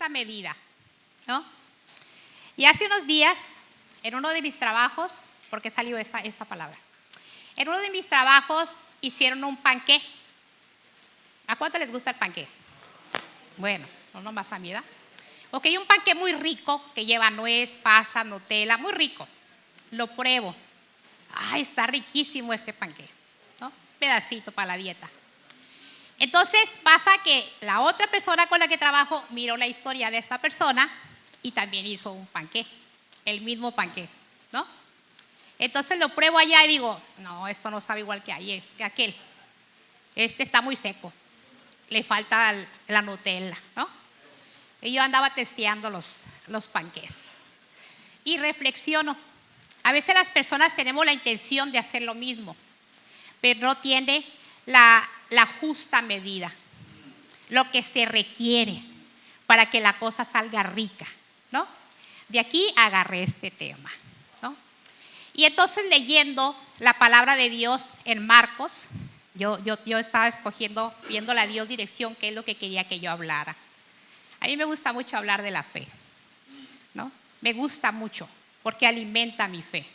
justa medida, ¿no? Y hace unos días, en uno de mis trabajos, porque salió esta palabra, en uno de mis trabajos hicieron un panqué. ¿A cuánto les gusta el panqué? Bueno, no nomás a mi edad. Ok, un panqué muy rico que lleva nuez, pasa, Nutella, muy rico. Lo pruebo. Ay, está riquísimo este panqué, ¿no? Pedacito para la dieta. Entonces pasa que la otra persona con la que trabajo miró la historia de esta persona y también hizo un panqué, el mismo panqué, ¿no? Entonces lo pruebo allá y digo, no, esto no sabe igual que aquel. Este está muy seco, le falta la Nutella, ¿no? Y yo andaba testeando los panqués. Y reflexiono, a veces las personas tenemos la intención de hacer lo mismo, pero no tiene la justa medida, lo que se requiere para que la cosa salga rica, ¿no? De aquí agarré este tema, ¿no? Y entonces leyendo la palabra de Dios en Marcos, yo estaba escogiendo, viéndole a Dios dirección, qué es lo que quería que yo hablara. A mí me gusta mucho hablar de la fe, ¿no? Me gusta mucho porque alimenta mi fe.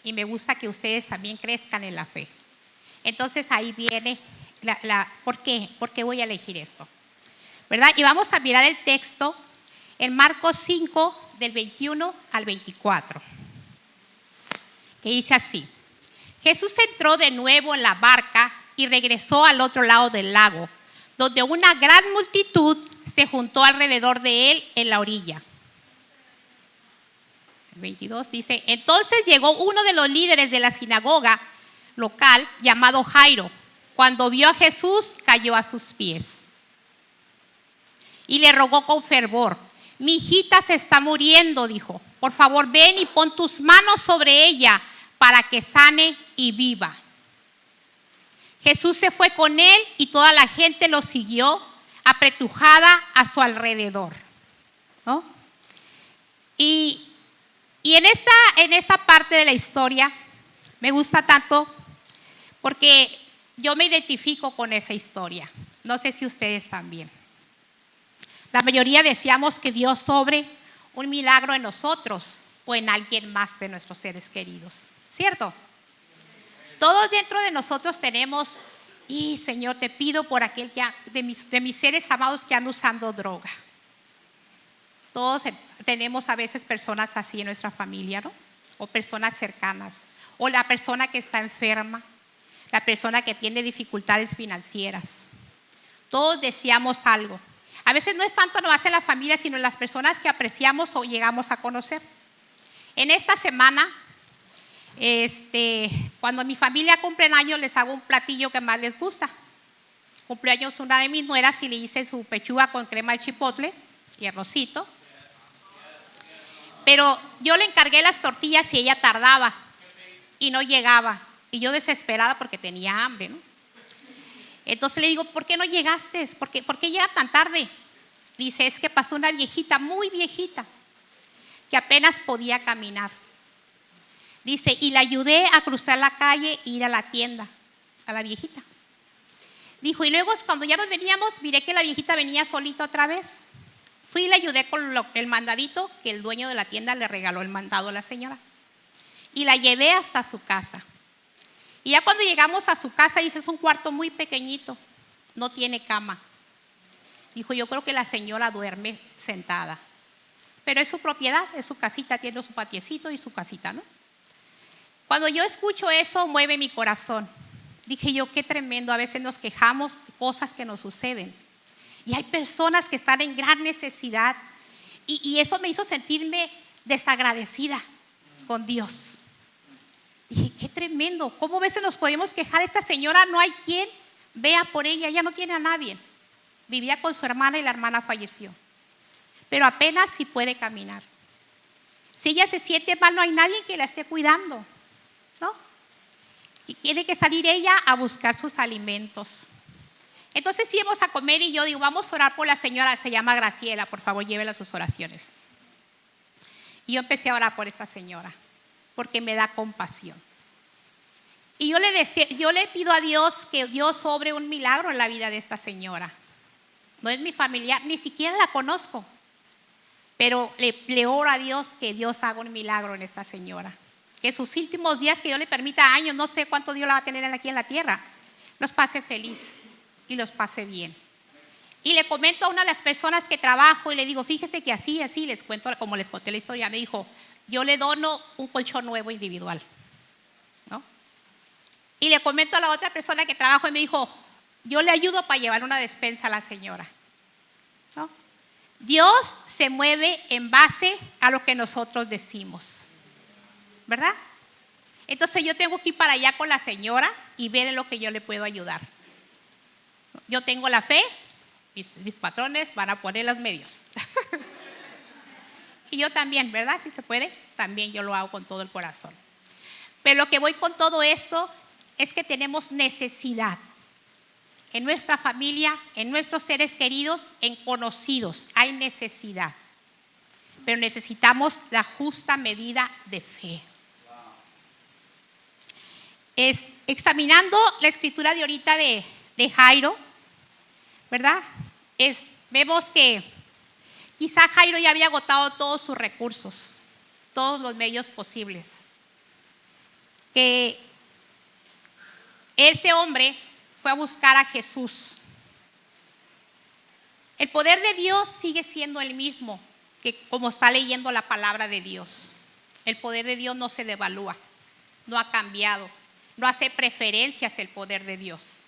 Y me gusta que ustedes también crezcan en la fe. Entonces ahí viene ¿por qué? ¿Por qué voy a elegir esto? ¿Verdad? Y vamos a mirar el texto en Marcos 5, del 21 al 24. Que dice así: Jesús entró de nuevo en la barca y regresó al otro lado del lago, donde una gran multitud se juntó alrededor de él en la orilla. El 22 dice: entonces llegó uno de los líderes de la sinagoga local llamado Jairo. Cuando vio a Jesús, cayó a sus pies y le rogó con fervor. Mi hijita se está muriendo, dijo. Por favor, ven y pon tus manos sobre ella para que sane y viva. Jesús se fue con él y toda la gente lo siguió, apretujada a su alrededor, ¿no? Y en esta parte de la historia me gusta tanto porque yo me identifico con esa historia. No sé si ustedes también. La mayoría deseamos que Dios obre un milagro en nosotros o en alguien más de nuestros seres queridos, ¿cierto? Todos dentro de nosotros tenemos, y Señor, te pido por aquel de mis seres amados que andan usando droga. Todos tenemos a veces personas así en nuestra familia, ¿no? O personas cercanas, o la persona que está enferma, la persona que tiene dificultades financieras. Todos deseamos algo. A veces no es tanto nomás en la familia, sino en las personas que apreciamos o llegamos a conocer. En esta semana, cuando mi familia cumple años, les hago un platillo que más les gusta. Cumpleaños una de mis nueras y le hice su pechuga con crema de chipotle y arrocito. Pero yo le encargué las tortillas y ella tardaba y no llegaba. Y yo desesperada porque tenía hambre, ¿no? Entonces le digo, ¿por qué no llegaste? ¿Por qué llega tan tarde? Dice, es que pasó una viejita, muy viejita, que apenas podía caminar. Dice, y la ayudé a cruzar la calle e ir a la tienda, a la viejita. Dijo, y luego cuando ya nos veníamos, miré que la viejita venía solita otra vez. Fui y le ayudé con el mandadito que el dueño de la tienda le regaló el mandado a la señora. Y la llevé hasta su casa. Y ya cuando llegamos a su casa, dice, es un cuarto muy pequeñito, no tiene cama. Dijo, yo creo que la señora duerme sentada. Pero es su propiedad, es su casita, tiene su patiecito y su casita, ¿no? Cuando yo escucho eso, mueve mi corazón. Dije yo, qué tremendo, a veces nos quejamos de cosas que nos suceden. Y hay personas que están en gran necesidad. Y eso me hizo sentirme desagradecida con Dios. Dije, qué tremendo, ¿cómo a veces nos podemos quejar? Esta señora no hay quien vea por ella, ella no tiene a nadie. Vivía con su hermana y la hermana falleció. Pero apenas si puede caminar. Si ella se siente mal, no hay nadie que la esté cuidando, ¿no? Y tiene que salir ella a buscar sus alimentos. Entonces íbamos a comer y yo digo, vamos a orar por la señora, se llama Graciela, por favor llévela a sus oraciones. Y yo empecé a orar por esta señora, porque me da compasión. Y yo le pido a Dios que Dios obre un milagro en la vida de esta señora. No es mi familiar, ni siquiera la conozco, Pero le oro a Dios que Dios haga un milagro en esta señora. Que sus últimos días, que Dios le permita años, no sé cuánto Dios la va a tener aquí en la tierra, los pase feliz y los pase bien. Y le comento a una de las personas que trabajo y le digo, fíjese que así, les cuento, como les conté la historia, me dijo, yo le dono un colchón nuevo individual, ¿no? Y le comento a la otra persona que trabajo y me dijo, yo le ayudo para llevar una despensa a la señora, ¿no? Dios se mueve en base a lo que nosotros decimos, ¿verdad? Entonces yo tengo que ir para allá con la señora y ver en lo que yo le puedo ayudar. Yo tengo la fe, mis patrones van a poner los medios. Y yo también, ¿verdad? Si se puede, también yo lo hago con todo el corazón. Pero lo que voy con todo esto es que tenemos necesidad en nuestra familia, en nuestros seres queridos, en conocidos. Hay necesidad. Pero necesitamos la justa medida de fe. Examinando la escritura de ahorita de Jairo, ¿verdad? Vemos que quizá Jairo ya había agotado todos sus recursos, todos los medios posibles. Que este hombre fue a buscar a Jesús. El poder de Dios sigue siendo el mismo que como está leyendo la palabra de Dios. El poder de Dios no se devalúa, no ha cambiado, no hace preferencias el poder de Dios.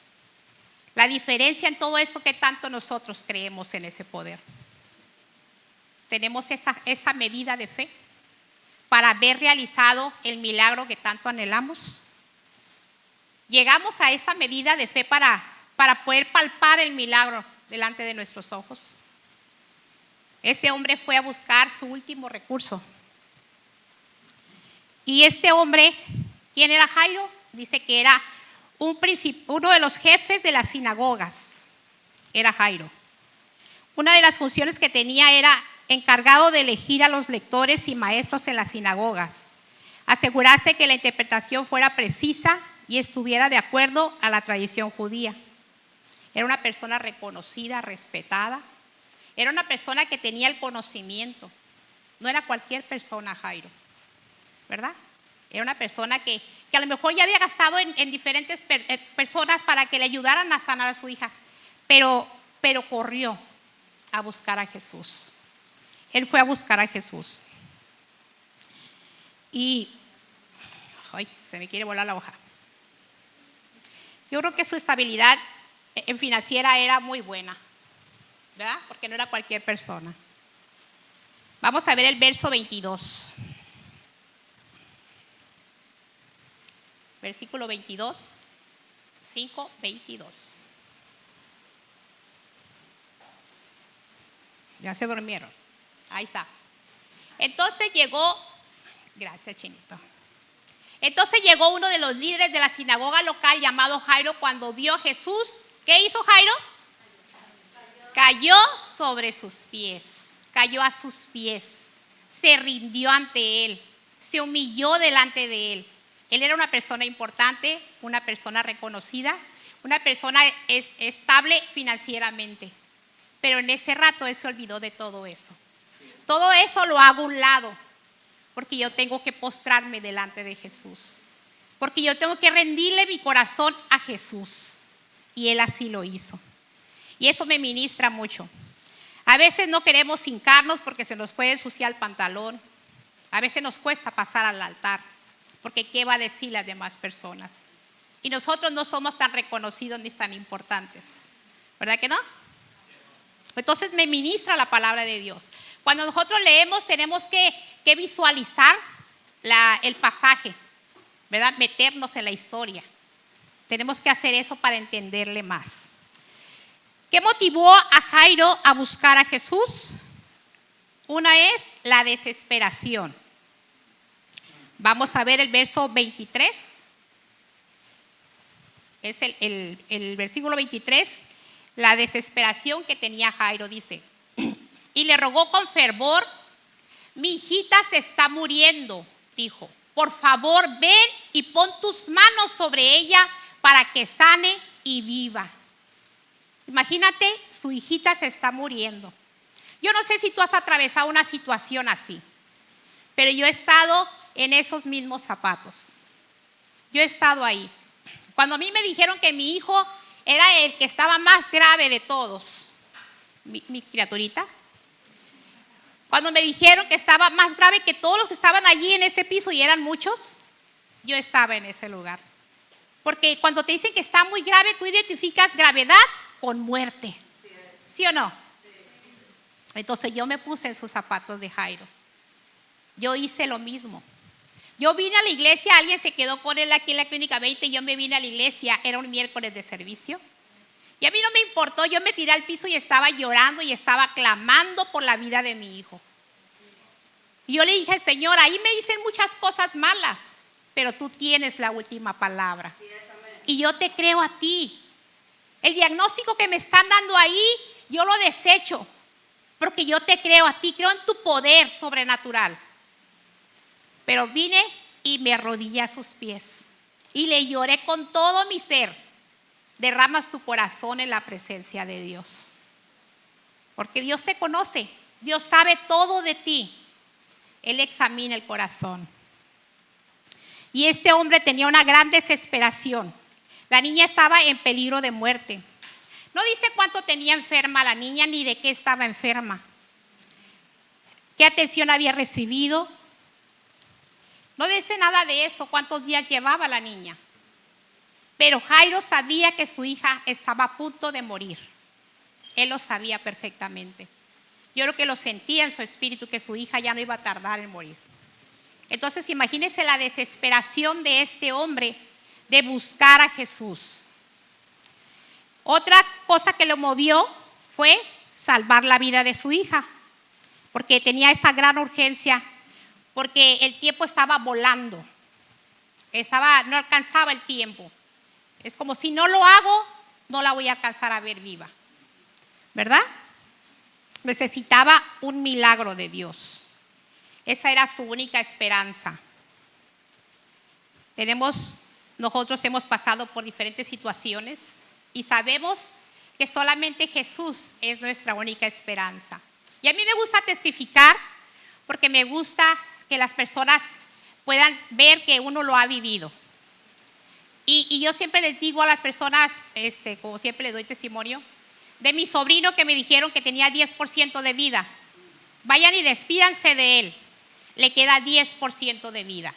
La diferencia en todo esto que tanto nosotros creemos en ese poder. Tenemos esa medida de fe para ver realizado el milagro que tanto anhelamos. Llegamos a esa medida de fe para poder palpar el milagro delante de nuestros ojos. Este hombre fue a buscar su último recurso. Y este hombre, ¿quién era Jairo? Dice que era uno de los jefes de las sinagogas. Era Jairo. Una de las funciones que tenía era encargado de elegir a los lectores y maestros en las sinagogas, asegurarse que la interpretación fuera precisa y estuviera de acuerdo a la tradición judía. Era una persona reconocida, respetada. Era una persona que tenía el conocimiento. No era cualquier persona, Jairo, ¿verdad? Era una persona que a lo mejor ya había gastado en diferentes personas para que le ayudaran a sanar a su hija, pero corrió a buscar a Jesús. Él fue a buscar a Jesús. Y, se me quiere volar la hoja. Yo creo que su estabilidad financiera era muy buena, ¿verdad? Porque no era cualquier persona. Vamos a ver el verso 22. Versículo 22, 5:22. Ya se durmieron. Ahí está. Entonces llegó, gracias Chinito. Entonces llegó uno de los líderes de la sinagoga local llamado Jairo. Cuando vio a Jesús, ¿qué hizo Jairo? Cayó sobre sus pies, cayó a sus pies, se rindió ante él, se humilló delante de él. Él era una persona importante, una persona reconocida, una persona estable financieramente. Pero en ese rato él se olvidó de todo eso. Todo eso lo hago a un lado, porque yo tengo que postrarme delante de Jesús. Porque yo tengo que rendirle mi corazón a Jesús. Y él así lo hizo. Y eso me ministra mucho. A veces no queremos hincarnos porque se nos puede ensuciar el pantalón. A veces nos cuesta pasar al altar, porque ¿qué va a decir las demás personas? Y nosotros no somos tan reconocidos ni tan importantes, ¿verdad que no? Entonces me ministra la palabra de Dios. Cuando nosotros leemos tenemos que visualizar el pasaje, ¿verdad? Meternos en la historia. Tenemos que hacer eso para entenderle más. ¿Qué motivó a Jairo a buscar a Jesús? Una es la desesperación. Vamos a ver el verso 23. Es el versículo 23. La desesperación que tenía Jairo, dice. Y le rogó con fervor: mi hijita se está muriendo, dijo. Por favor, ven y pon tus manos sobre ella para que sane y viva. Imagínate, su hijita se está muriendo. Yo no sé si tú has atravesado una situación así, pero yo he estado en esos mismos zapatos. Yo he estado ahí. Cuando a mí me dijeron que mi hijo era el que estaba más grave de todos, mi criaturita, cuando me dijeron que estaba más grave que todos los que estaban allí en ese piso, y eran muchos, yo estaba en ese lugar. Porque cuando te dicen que está muy grave, tú identificas gravedad con muerte. ¿Sí o no? Entonces yo me puse en sus zapatos de Jairo. Yo hice lo mismo. Yo vine a la iglesia, alguien se quedó con él aquí en la Clínica 20 y yo me vine a la iglesia, era un miércoles de servicio. Y a mí no me importó, yo me tiré al piso y estaba llorando y estaba clamando por la vida de mi hijo. Y yo le dije, Señor, ahí me dicen muchas cosas malas, pero tú tienes la última palabra. Y yo te creo a ti. El diagnóstico que me están dando ahí, yo lo desecho, porque yo te creo a ti, creo en tu poder sobrenatural. Pero vine y me arrodillé a sus pies y le lloré con todo mi ser. Derramas tu corazón en la presencia de Dios, porque Dios te conoce, Dios sabe todo de ti. Él examina el corazón. Y este hombre tenía una gran desesperación. La niña estaba en peligro de muerte. No dice cuánto tenía enferma la niña ni de qué estaba enferma, qué atención había recibido. No dice nada de eso, cuántos días llevaba la niña. Pero Jairo sabía que su hija estaba a punto de morir. Él lo sabía perfectamente. Yo creo que lo sentía en su espíritu, que su hija ya no iba a tardar en morir. Entonces imagínense la desesperación de este hombre de buscar a Jesús. Otra cosa que lo movió fue salvar la vida de su hija, porque tenía esa gran urgencia, porque el tiempo estaba volando, no alcanzaba el tiempo. Es como si no lo hago, no la voy a alcanzar a ver viva, ¿verdad? Necesitaba un milagro de Dios. Esa era su única esperanza. Nosotros hemos pasado por diferentes situaciones y sabemos que solamente Jesús es nuestra única esperanza. Y a mí me gusta testificar porque me gusta que las personas puedan ver que uno lo ha vivido. Y yo siempre les digo a las personas, como siempre les doy testimonio, de mi sobrino que me dijeron que tenía 10% de vida. Vayan y despídanse de él. Le queda 10% de vida.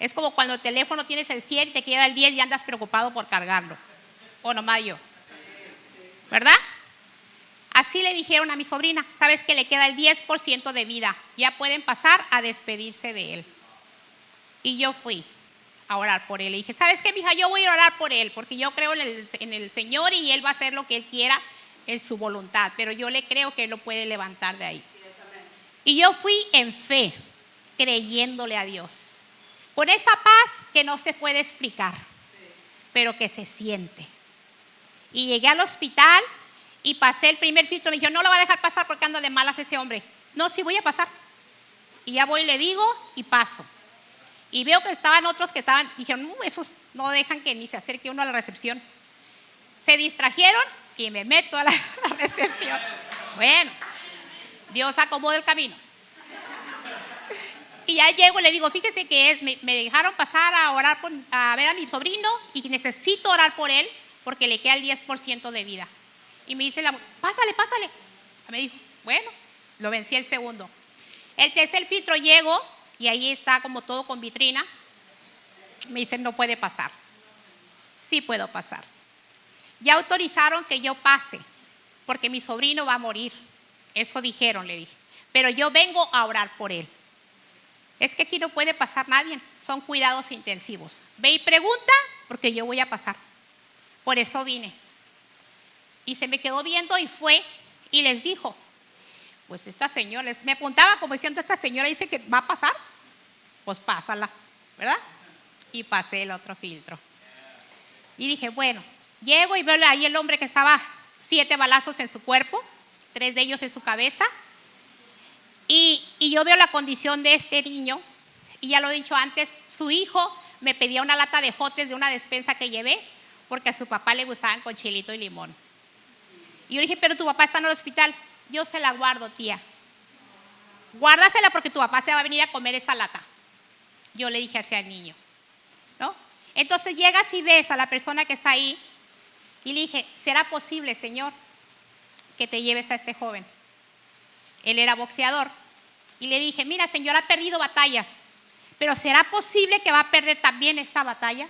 Es como cuando el teléfono tienes el 100, te queda el 10 y andas preocupado por cargarlo. O nomás yo. ¿Verdad? Así le dijeron a mi sobrina, sabes que le queda el 10% de vida. Ya pueden pasar a despedirse de él. Y yo fui a orar por él. Le dije, ¿sabes qué, mija? Yo voy a orar por él, porque yo creo en el Señor y él va a hacer lo que él quiera en su voluntad. Pero yo le creo que él lo puede levantar de ahí. Y yo fui en fe, creyéndole a Dios. Con esa paz que no se puede explicar, pero que se siente. Y llegué al hospital y pasé el primer filtro. Me dijeron, no lo va a dejar pasar porque anda de malas ese hombre. No, sí voy a pasar. Y ya voy, le digo y paso. Y veo que estaban otros que dijeron, esos no dejan que ni se acerque uno a la recepción. Se distrajeron y me meto a la recepción. Bueno, Dios acomoda el camino. Y ya llego y le digo, fíjese que me dejaron pasar a orar a ver a mi sobrino y necesito orar por él porque le queda el 10% de vida. Y me dice pásale. Me dijo, bueno, lo vencí el segundo. El tercer filtro llego y ahí está como todo con vitrina. Me dicen, no puede pasar. Sí puedo pasar. Ya autorizaron que yo pase porque mi sobrino va a morir. Eso dijeron, le dije. Pero yo vengo a orar por él. Es que aquí no puede pasar nadie. Son cuidados intensivos. Ve y pregunta porque yo voy a pasar. Por eso vine. Y se me quedó viendo y fue y les dijo, pues esta señora, me apuntaba como diciendo, esta señora dice que va a pasar, pues pásala, ¿verdad? Y pasé el otro filtro. Y dije, bueno, llego y veo ahí el hombre que estaba 7 balazos en su cuerpo, 3 de ellos en su cabeza. Y yo veo la condición de este niño, y ya lo he dicho antes, su hijo me pedía una lata de jotes de una despensa que llevé, porque a su papá le gustaban con chilito y limón. Y yo le dije, pero tu papá está en el hospital. yo se la guardo, tía. Guárdasela porque tu papá se va a venir a comer esa lata. Yo le dije así al niño, ¿no? Entonces llegas y ves a la persona que está ahí y le dije, ¿será posible, Señor, que te lleves a este joven? Él era boxeador. Y le dije, mira, Señor, ha perdido batallas, pero ¿será posible que va a perder también esta batalla?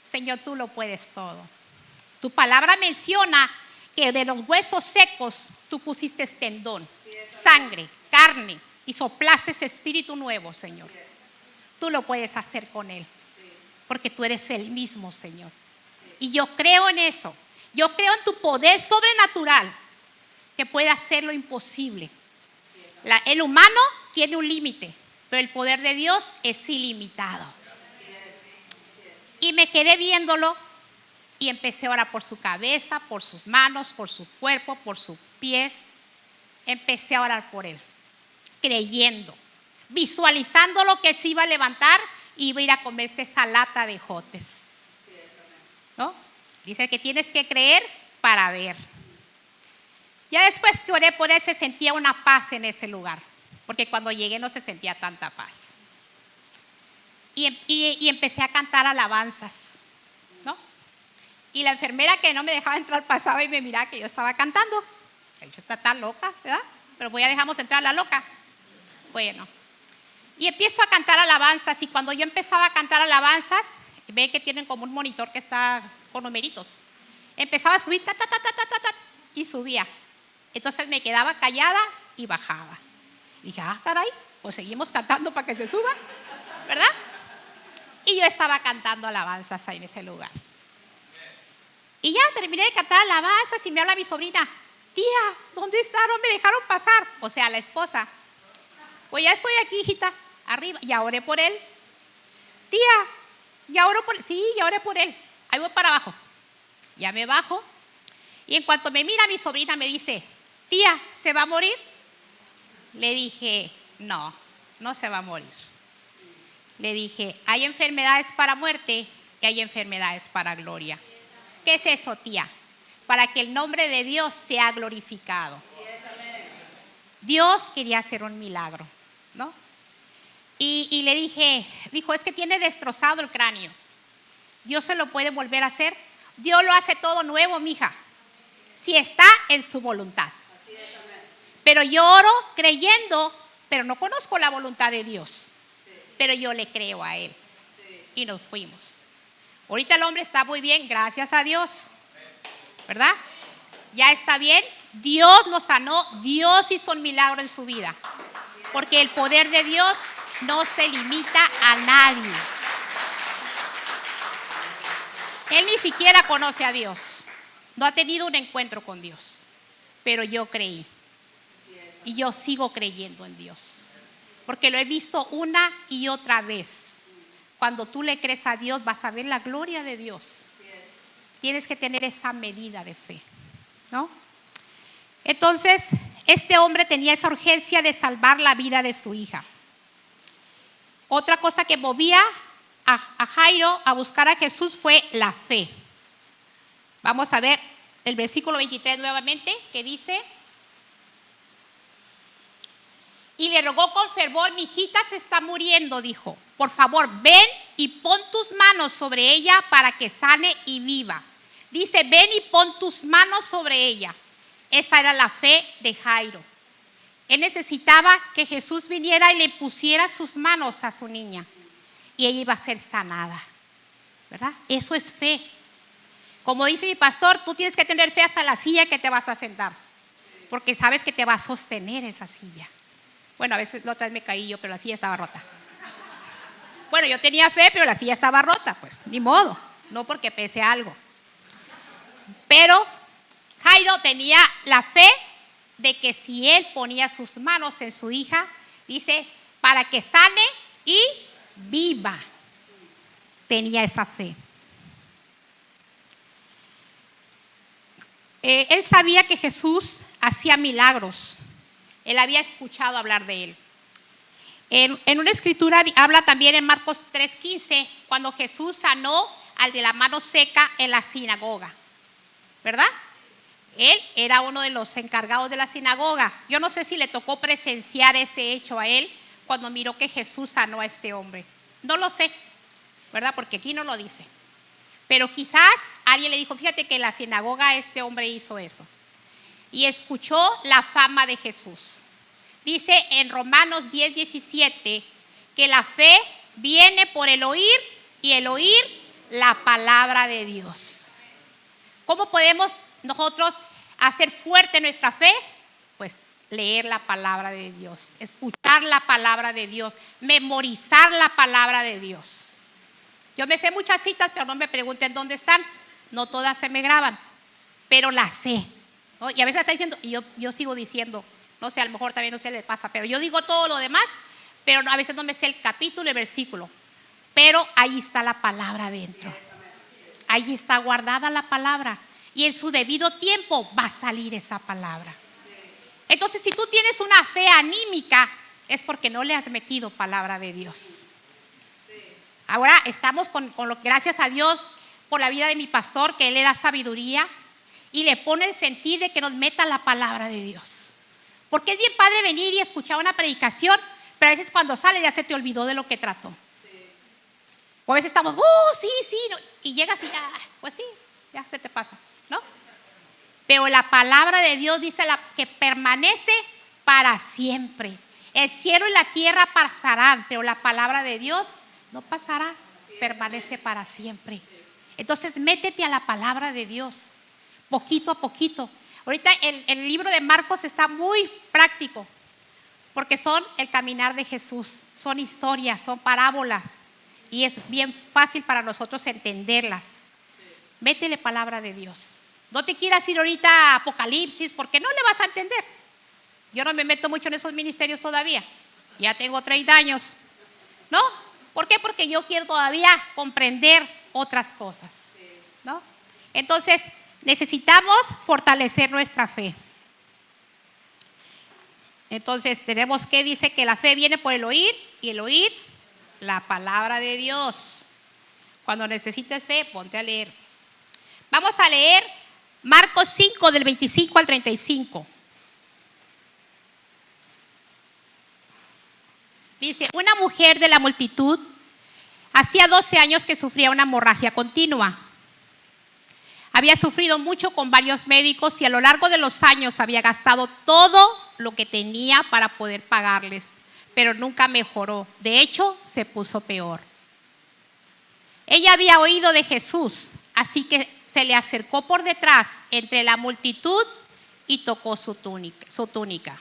Señor, tú lo puedes todo. Tu palabra menciona que de los huesos secos tú pusiste tendón, sangre, carne y soplaste ese espíritu nuevo, Señor. Tú lo puedes hacer con él, porque tú eres el mismo, Señor. Y yo creo en eso. Yo creo en tu poder sobrenatural que puede hacer lo imposible. El humano tiene un límite, pero el poder de Dios es ilimitado. Y me quedé viéndolo y empecé a orar por su cabeza, por sus manos, por su cuerpo, por sus pies. Empecé a orar por él, creyendo, visualizando lo que se iba a levantar y iba a ir a comerse esa lata de ejotes, ¿no? Dice que tienes que creer para ver. Ya después que oré por él se sentía una paz en ese lugar, porque cuando llegué no se sentía tanta paz. Y empecé a cantar alabanzas, ¿no? Y la enfermera que no me dejaba entrar pasaba y me miraba que yo estaba cantando. Ella está tan loca, ¿verdad? Pero pues ya dejamos entrar a la loca. Bueno, y empiezo a cantar alabanzas, y cuando yo empezaba a cantar alabanzas, ve que tienen como un monitor que está con numeritos. Empezaba a subir, ta, ta, ta, ta, ta, ta, ta, y subía. Entonces me quedaba callada y bajaba. Y dije, caray, pues seguimos cantando para que se suba, ¿verdad? Y yo estaba cantando alabanzas ahí en ese lugar. Y ya terminé de cantar alabanzas y me habla mi sobrina, tía, ¿dónde está? No me dejaron pasar. O sea, la esposa. Pues ya estoy aquí, hijita, arriba. Ya oré por él. Tía, ya oré por él. Sí, ya oré por él. Ahí voy para abajo. Ya me bajo. Y en cuanto me mira mi sobrina me dice, tía, ¿se va a morir? Le dije, no, no se va a morir. Le dije, hay enfermedades para muerte y hay enfermedades para gloria. ¿Qué es eso, tía? Para que el nombre de Dios sea glorificado. Dios quería hacer un milagro, ¿no? Y le dije, dijo, es que tiene destrozado el cráneo. Dios se lo puede volver a hacer. Dios lo hace todo nuevo, mija, si está en su voluntad. Pero yo oro creyendo, pero no conozco la voluntad de Dios. Pero yo le creo a él. Y nos fuimos. Ahorita el hombre está muy bien, gracias a Dios, ¿verdad? Ya está bien, Dios lo sanó, Dios hizo un milagro en su vida, porque el poder de Dios no se limita a nadie. Él ni siquiera conoce a Dios, no ha tenido un encuentro con Dios, pero yo creí y yo sigo creyendo en Dios, porque lo he visto una y otra vez. Cuando tú le crees a Dios vas a ver la gloria de Dios. Tienes que tener esa medida de fe, ¿no? Entonces, este hombre tenía esa urgencia de salvar la vida de su hija. Otra cosa que movía a Jairo a buscar a Jesús fue la fe. Vamos a ver el versículo 23 nuevamente, que dice: y le rogó con fervor, mi hijita se está muriendo, dijo, por favor ven y pon tus manos sobre ella para que sane y viva. Dice, ven y pon tus manos sobre ella. Esa era la fe de Jairo. Él necesitaba que Jesús viniera y le pusiera sus manos a su niña y ella iba a ser sanada, ¿verdad? Eso es fe. Como dice mi pastor, tú tienes que tener fe hasta la silla que te vas a sentar, porque sabes que te va a sostener esa silla. Bueno, a veces la otra vez me caí yo, pero la silla estaba rota. Bueno, yo tenía fe, pero la silla estaba rota, pues ni modo, no porque pese algo. Pero Jairo tenía la fe de que si él ponía sus manos en su hija, dice, para que sane y viva. Tenía esa fe. Él sabía que Jesús hacía milagros. Él había escuchado hablar de él. En una escritura habla también en Marcos 3:15, cuando Jesús sanó al de la mano seca en la sinagoga, ¿verdad? Él era uno de los encargados de la sinagoga. Yo no sé si le tocó presenciar ese hecho a él cuando miró que Jesús sanó a este hombre. No lo sé, ¿verdad? Porque aquí no lo dice. Pero quizás alguien le dijo, fíjate que en la sinagoga este hombre hizo eso. Y escuchó la fama de Jesús. Dice en Romanos 10:17 que la fe viene por el oír y el oír la palabra de Dios. ¿Cómo podemos nosotros hacer fuerte nuestra fe? Pues leer la palabra de Dios, escuchar la palabra de Dios, memorizar la palabra de Dios. Yo me sé muchas citas, pero no me pregunten dónde están. No todas se me graban, pero las sé, ¿no? Y a veces está diciendo, y yo sigo diciendo, no sé, a lo mejor también a usted le pasa, pero yo digo todo lo demás, pero a veces no me sé el capítulo y el versículo. Pero ahí está la palabra dentro. Ahí está guardada la palabra. Y en su debido tiempo va a salir esa palabra. Entonces, si tú tienes una fe anímica, es porque no le has metido palabra de Dios. Ahora estamos gracias a Dios por la vida de mi pastor, que él le da sabiduría y le pone el sentir de que nos meta la palabra de Dios. Porque es bien padre venir y escuchar una predicación, pero a veces cuando sale ya se te olvidó de lo que trató. O a veces estamos, sí, no, y llegas y pues sí, ya se te pasa, ¿no? Pero la palabra de Dios dice que permanece para siempre. El cielo y la tierra pasarán, pero la palabra de Dios no pasará, permanece para siempre. Entonces métete a la palabra de Dios, poquito a poquito. Ahorita el libro de Marcos está muy práctico, porque son el caminar de Jesús, son historias, son parábolas, y es bien fácil para nosotros entenderlas. Métele palabra de Dios. No te quieras ir ahorita a Apocalipsis, porque no le vas a entender. Yo no me meto mucho en esos ministerios todavía. Ya tengo 30 años, ¿no? ¿Por qué? Porque yo quiero todavía comprender otras cosas, ¿no? Entonces, necesitamos fortalecer nuestra fe. Entonces, tenemos que dice que la fe viene por el oír y el oír la palabra de Dios. Cuando necesites fe, ponte a leer. Vamos a leer Marcos 5 del 25 al 35. Dice, una mujer de la multitud hacía 12 años que sufría una hemorragia continua. Había sufrido mucho con varios médicos y a lo largo de los años había gastado todo lo que tenía para poder pagarles, pero nunca mejoró. De hecho, se puso peor. Ella había oído de Jesús, así que se le acercó por detrás entre la multitud y tocó su túnica.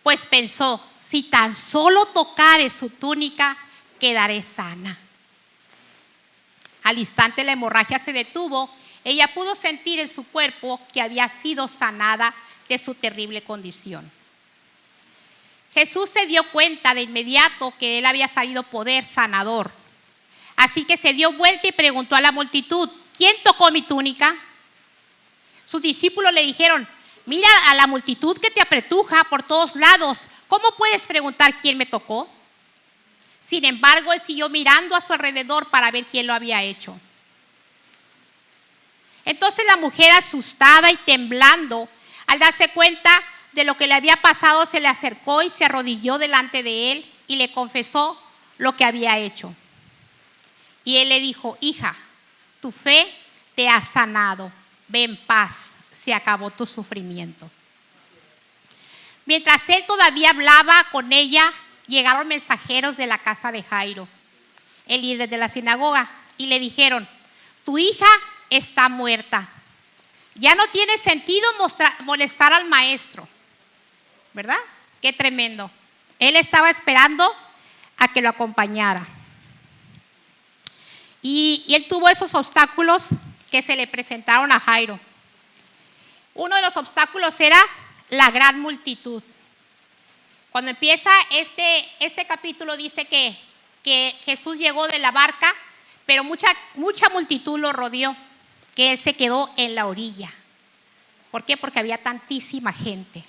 Pues pensó, si tan solo tocare su túnica, quedaré sana. Al instante la hemorragia se detuvo. Ella pudo sentir en su cuerpo que había sido sanada de su terrible condición. Jesús se dio cuenta de inmediato que él había salido poder sanador. Así que se dio vuelta y preguntó a la multitud, ¿quién tocó mi túnica? Sus discípulos le dijeron, mira a la multitud que te apretuja por todos lados. ¿Cómo puedes preguntar quién me tocó? Sin embargo, él siguió mirando a su alrededor para ver quién lo había hecho. Entonces la mujer, asustada y temblando, al darse cuenta de lo que le había pasado, se le acercó y se arrodilló delante de él y le confesó lo que había hecho. Y él le dijo, hija, tu fe te ha sanado, ve en paz, se acabó tu sufrimiento. Mientras él todavía hablaba con ella, llegaron mensajeros de la casa de Jairo, el líder de la sinagoga, y le dijeron, tu hija está muerta. Ya no tiene sentido molestar al maestro, ¿verdad? Qué tremendo. Él estaba esperando a que lo acompañara. Y él tuvo esos obstáculos que se le presentaron a Jairo. Uno de los obstáculos era la gran multitud. Cuando empieza este capítulo dice que Jesús llegó de la barca, pero mucha multitud lo rodeó, que él se quedó en la orilla. ¿Por qué? Porque había tantísima gente.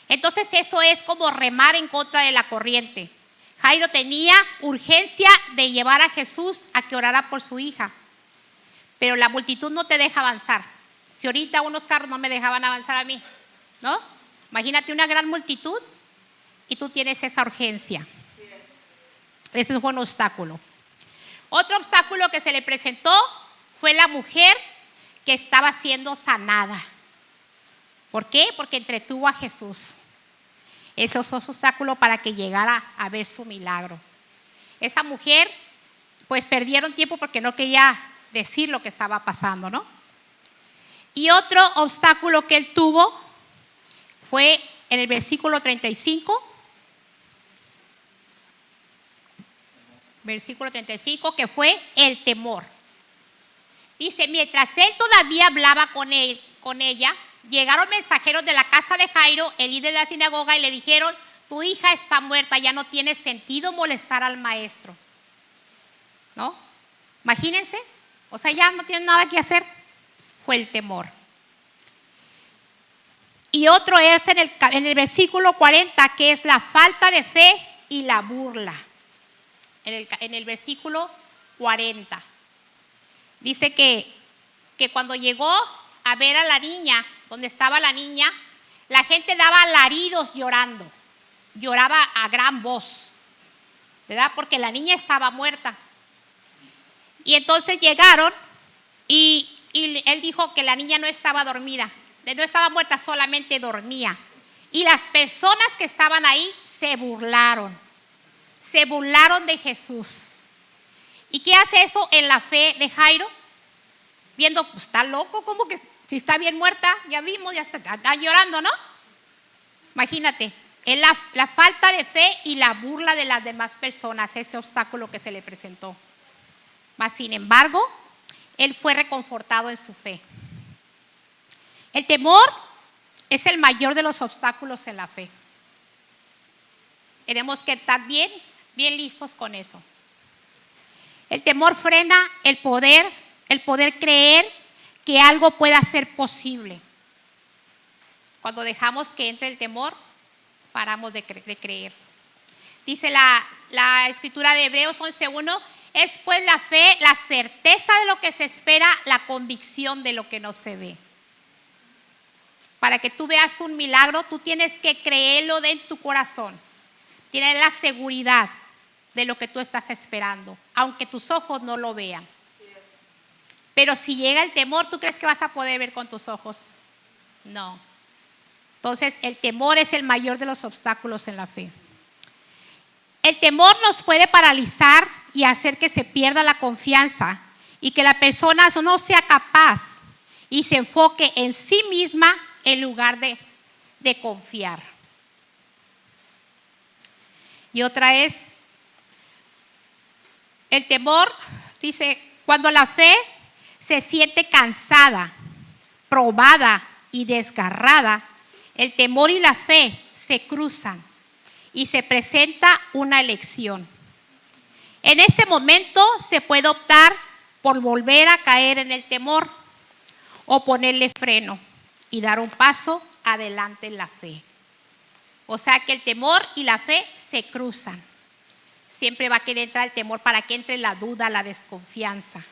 Entonces eso es como remar en contra de la corriente. Jairo tenía urgencia de llevar a Jesús a que orara por su hija, pero la multitud no te deja avanzar. Si ahorita unos carros no me dejaban avanzar a mí, ¿no? Imagínate una gran multitud y tú tienes esa urgencia. Ese fue un obstáculo. Otro obstáculo que se le presentó fue la mujer que estaba siendo sanada. ¿Por qué? Porque entretuvo a Jesús. Ese es un obstáculo para que llegara a ver su milagro. Esa mujer, pues perdieron tiempo porque no quería decir lo que estaba pasando, ¿no? Y otro obstáculo que él tuvo fue en el versículo 35. Versículo 35, que fue el temor. Dice, mientras él todavía hablaba con ella, llegaron mensajeros de la casa de Jairo, el líder de la sinagoga, y le dijeron, tu hija está muerta, ya no tiene sentido molestar al maestro. ¿No? Imagínense, o sea, ya no tienen nada que hacer. Fue el temor. Y otro es en el versículo 40, que es la falta de fe y la burla. En el versículo 40. Dice que cuando llegó a ver a la niña, donde estaba la niña, la gente daba alaridos llorando. Lloraba a gran voz, ¿verdad? Porque la niña estaba muerta. Y entonces llegaron y él dijo que la niña no estaba dormida, no estaba muerta, solamente dormía. Y las personas que estaban ahí se burlaron de Jesús. ¿Y qué hace eso en la fe de Jairo? Viendo, pues está loco, como que si está bien muerta, ya vimos, ya está llorando, ¿no? Imagínate, es la falta de fe y la burla de las demás personas, ese obstáculo que se le presentó. Mas, sin embargo, él fue reconfortado en su fe. El temor es el mayor de los obstáculos en la fe. Tenemos que estar bien listos con eso. El temor frena el poder creer que algo pueda ser posible. Cuando dejamos que entre el temor, paramos de creer. Dice la escritura de Hebreos 11:1, es pues la fe, la certeza de lo que se espera, la convicción de lo que no se ve. Para que tú veas un milagro, tú tienes que creerlo de en tu corazón. Tienes la seguridad de lo que tú estás esperando, aunque tus ojos no lo vean. Pero si llega el temor, ¿tú crees que vas a poder ver con tus ojos? No. Entonces, el temor es el mayor de los obstáculos en la fe. El temor nos puede paralizar y hacer que se pierda la confianza y que la persona no sea capaz y se enfoque en sí misma en lugar de confiar. Y otra es, el temor, dice, cuando la fe se siente cansada, probada y desgarrada, el temor y la fe se cruzan y se presenta una elección. En ese momento se puede optar por volver a caer en el temor o ponerle freno y dar un paso adelante en la fe. O sea que el temor y la fe se cruzan. Siempre va a querer entrar el temor para que entre la duda, la desconfianza.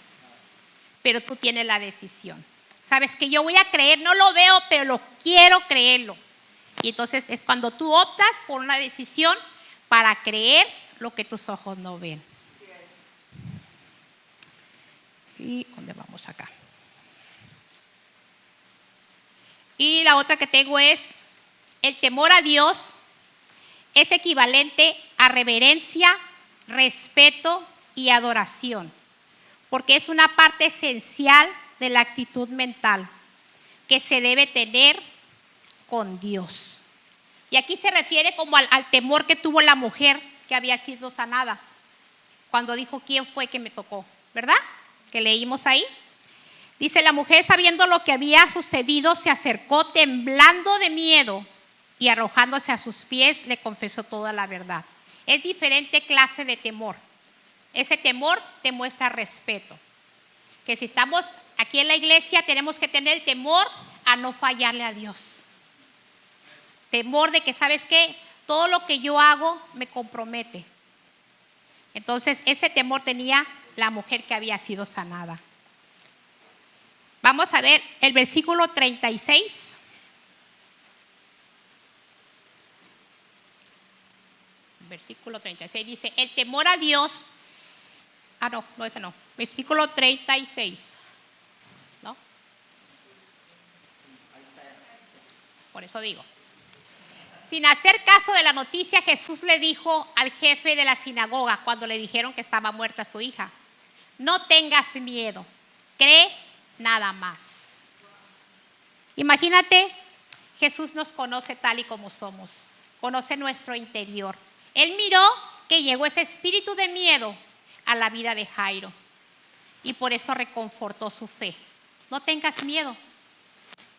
Pero tú tienes la decisión. Sabes que yo voy a creer, no lo veo, pero lo quiero creerlo. Y entonces es cuando tú optas por una decisión para creer lo que tus ojos no ven. ¿Y dónde vamos acá? Y la otra que tengo es, el temor a Dios es equivalente a reverencia, respeto y adoración, porque es una parte esencial de la actitud mental que se debe tener con Dios. Y aquí se refiere como al temor que tuvo la mujer que había sido sanada, cuando dijo, ¿quién fue que me tocó? ¿Verdad? Que leímos ahí. Dice, la mujer, sabiendo lo que había sucedido, se acercó temblando de miedo y arrojándose a sus pies, le confesó toda la verdad. Es diferente clase de temor. Ese temor te muestra respeto. Que si estamos aquí en la iglesia, tenemos que tener el temor a no fallarle a Dios. Temor de que, ¿sabes qué? Todo lo que yo hago me compromete. Entonces, ese temor tenía la mujer que había sido sanada. Vamos a ver el versículo 36. Versículo 36 dice, el temor a Dios. No, ese no. Versículo 36. ¿No? Por eso digo. Sin hacer caso de la noticia, Jesús le dijo al jefe de la sinagoga cuando le dijeron que estaba muerta su hija: no tengas miedo, cree nada más. Imagínate, Jesús nos conoce tal y como somos, conoce nuestro interior. Él miró que llegó ese espíritu de miedo a la vida de Jairo y por eso reconfortó su fe. No tengas miedo,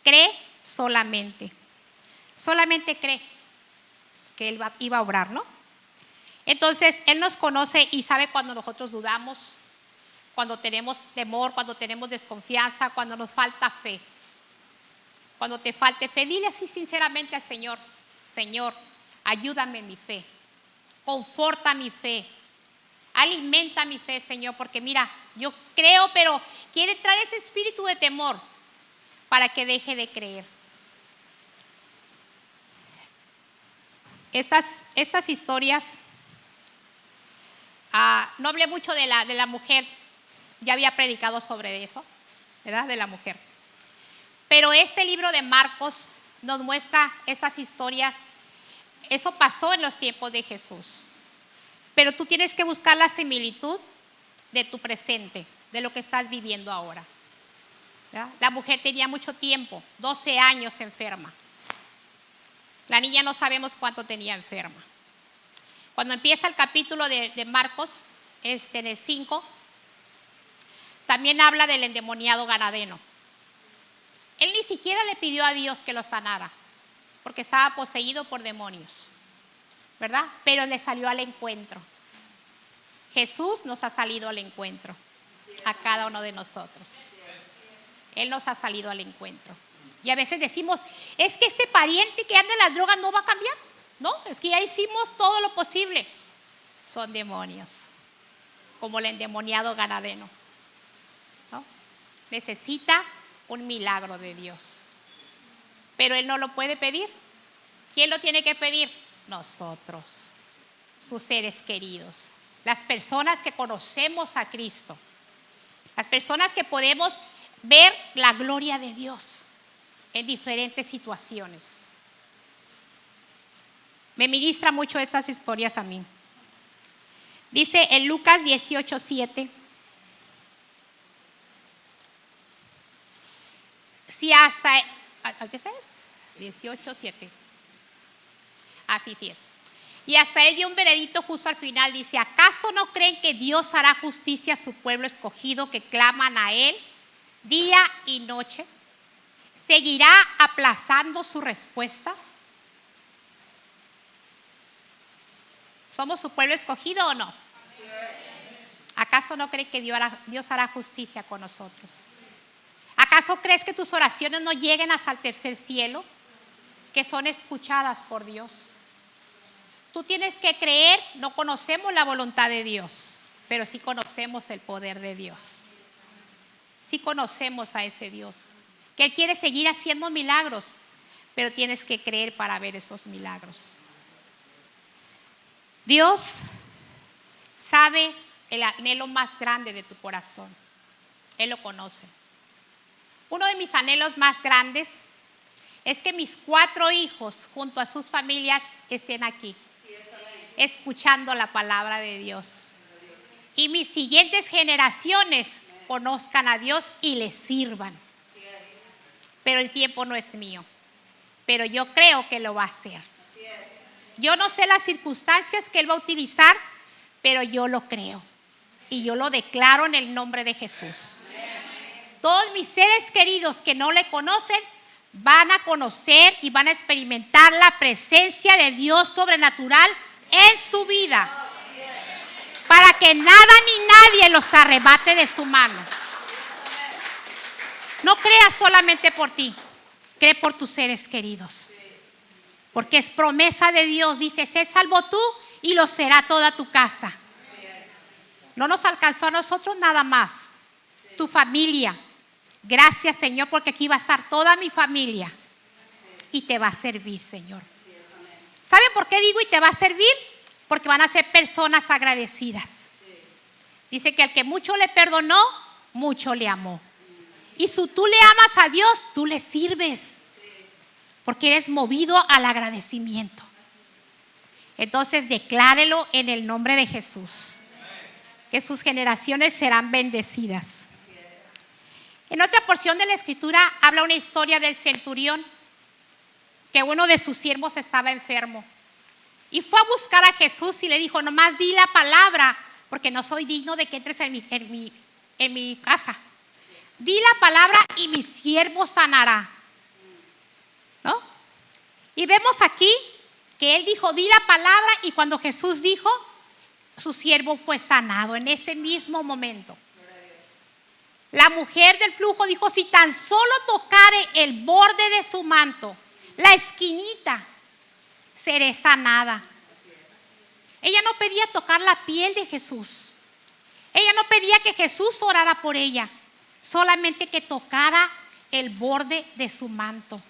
cree solamente. Solamente cree que Él iba a obrar, ¿no? Entonces, Él nos conoce y sabe cuando nosotros dudamos, cuando tenemos temor, cuando tenemos desconfianza, cuando nos falta fe. Cuando te falte fe, dile así sinceramente al Señor: Señor, ayúdame en mi fe, conforta mi fe, alimenta mi fe, Señor, porque mira, yo creo, pero quiere traer ese espíritu de temor para que deje de creer. Estas historias, no hablé mucho de la mujer, ya había predicado sobre eso, ¿verdad? De la mujer. Pero este libro de Marcos nos muestra estas historias. Eso pasó en los tiempos de Jesús. Pero tú tienes que buscar la similitud de tu presente, de lo que estás viviendo ahora, ¿verdad? La mujer tenía mucho tiempo, 12 años enferma. La niña no sabemos cuánto tenía enferma. Cuando empieza el capítulo de Marcos, en el 5, también habla del endemoniado Gadareno. Él ni siquiera le pidió a Dios que lo sanara, porque estaba poseído por demonios, ¿verdad? Pero le salió al encuentro. Jesús nos ha salido al encuentro a cada uno de nosotros. Él nos ha salido al encuentro. Y a veces decimos, es que este pariente que anda en las drogas no va a cambiar. No, es que ya hicimos todo lo posible. Son demonios, como el endemoniado Gadareno, ¿no? Necesita un milagro de Dios, pero él no lo puede pedir. ¿Quién lo tiene que pedir? Nosotros, sus seres queridos, las personas que conocemos a Cristo, las personas que podemos ver la gloria de Dios en diferentes situaciones. Me ministra mucho estas historias a mí. Dice en Lucas 18:7. Si hasta, ¿qué es? 18:7. Así sí es. Y hasta él dio un veredicto justo al final. Dice: ¿acaso no creen que Dios hará justicia a su pueblo escogido que claman a Él día y noche? ¿Seguirá aplazando su respuesta? ¿Somos su pueblo escogido o no? ¿Acaso no creen que Dios hará justicia con nosotros? ¿Acaso crees que tus oraciones no lleguen hasta el tercer cielo? Que son escuchadas por Dios. Tú tienes que creer. No conocemos la voluntad de Dios, pero sí conocemos el poder de Dios. Sí conocemos a ese Dios, que Él quiere seguir haciendo milagros, pero tienes que creer para ver esos milagros. Dios sabe el anhelo más grande de tu corazón. Él lo conoce. Uno de mis anhelos más grandes es que mis 4 hijos, junto a sus familias, estén aquí, escuchando la palabra de Dios. Y mis siguientes generaciones conozcan a Dios y le sirvan. Pero el tiempo no es mío. Pero yo creo que lo va a hacer. Yo no sé las circunstancias que Él va a utilizar, pero yo lo creo. Y yo lo declaro en el nombre de Jesús. Todos mis seres queridos que no le conocen van a conocer y van a experimentar la presencia de Dios sobrenatural en su vida, para que nada ni nadie los arrebate de su mano. No creas solamente por ti, cree por tus seres queridos, porque es promesa de Dios. Dice: sé salvo tú y lo será toda tu casa. No nos alcanzó a nosotros nada más, tu familia, Gracias, Señor, porque aquí va a estar toda mi familia y te va a servir, Señor. ¿Saben por qué digo y te va a servir? Porque van a ser personas agradecidas. Dice que al que mucho le perdonó, mucho le amó. Y si tú le amas a Dios, tú le sirves. Porque eres movido al agradecimiento. Entonces declárelo en el nombre de Jesús. Que sus generaciones serán bendecidas. En otra porción de la escritura habla una historia del centurión. Que uno de sus siervos estaba enfermo. Y fue a buscar a Jesús y le dijo, nomás di la palabra, porque no soy digno de que entres en mi casa. Di la palabra y mi siervo sanará. ¿No? Y vemos aquí que él dijo, di la palabra, y cuando Jesús dijo, su siervo fue sanado en ese mismo momento. La mujer del flujo dijo, si tan solo tocare el borde de su manto, la esquinita, seré sanada. Ella no pedía tocar la piel de Jesús. Ella no pedía que Jesús orara por ella. Solamente que tocara el borde de su manto.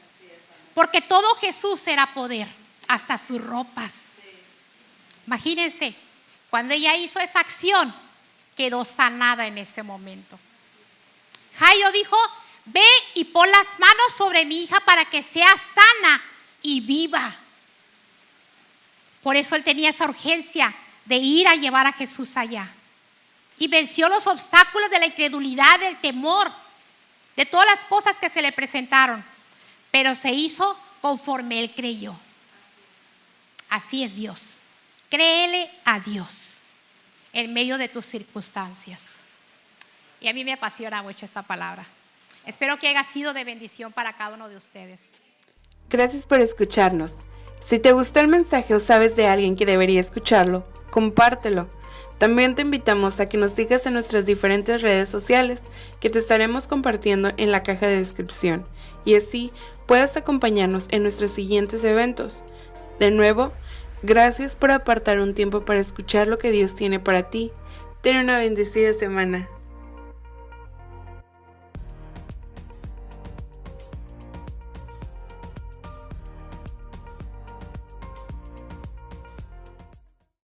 Porque todo Jesús era poder, hasta sus ropas. Imagínense, cuando ella hizo esa acción, quedó sanada en ese momento. Jairo dijo, ve y pon las manos sobre mi hija para que sea sana y viva. Por eso él tenía esa urgencia de ir a llevar a Jesús allá. Y venció los obstáculos de la incredulidad, del temor, de todas las cosas que se le presentaron. Pero se hizo conforme él creyó. Así es Dios. Créele a Dios en medio de tus circunstancias. Y a mí me apasiona mucho esta palabra. Espero que haya sido de bendición para cada uno de ustedes. Gracias por escucharnos. Si te gustó el mensaje o sabes de alguien que debería escucharlo, compártelo. También te invitamos a que nos sigas en nuestras diferentes redes sociales que te estaremos compartiendo en la caja de descripción y así puedas acompañarnos en nuestros siguientes eventos. De nuevo, gracias por apartar un tiempo para escuchar lo que Dios tiene para ti. Ten una bendecida semana.